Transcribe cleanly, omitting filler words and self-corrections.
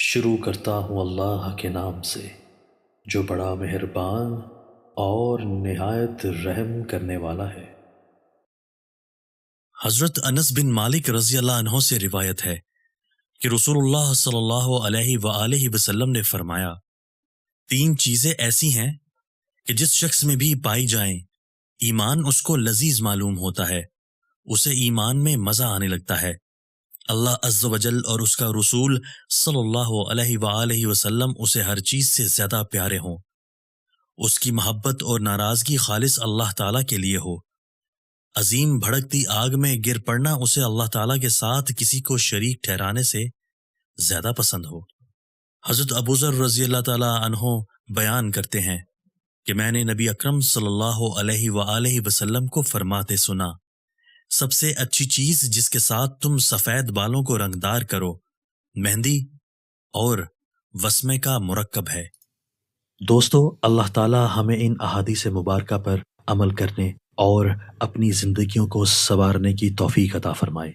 شروع کرتا ہوں اللہ کے نام سے جو بڑا مہربان اور نہایت رحم کرنے والا ہے۔ حضرت انس بن مالک رضی اللہ عنہ سے روایت ہے کہ رسول اللہ صلی اللہ علیہ وآلہ وسلم نے فرمایا، 3 چیزیں ایسی ہیں کہ جس شخص میں بھی پائی جائیں ایمان اس کو لذیذ معلوم ہوتا ہے، اسے ایمان میں مزہ آنے لگتا ہے، اللہ عز و جل اور اس کا رسول صلی اللہ علیہ وآلہ وسلم اسے ہر چیز سے زیادہ پیارے ہوں، اس کی محبت اور ناراضگی خالص اللہ تعالیٰ کے لیے ہو، عظیم بھڑکتی آگ میں گر پڑنا اسے اللہ تعالیٰ کے ساتھ کسی کو شریک ٹھہرانے سے زیادہ پسند ہو۔ حضرت ابو ذر رضی اللہ تعالیٰ عنہ بیان کرتے ہیں کہ میں نے نبی اکرم صلی اللہ علیہ وآلہ وسلم کو فرماتے سنا، سب سے اچھی چیز جس کے ساتھ تم سفید بالوں کو رنگدار کرو مہندی اور وسمے کا مرکب ہے۔ دوستو، اللہ تعالی ہمیں ان احادیث مبارکہ پر عمل کرنے اور اپنی زندگیوں کو سنوارنے کی توفیق عطا فرمائے۔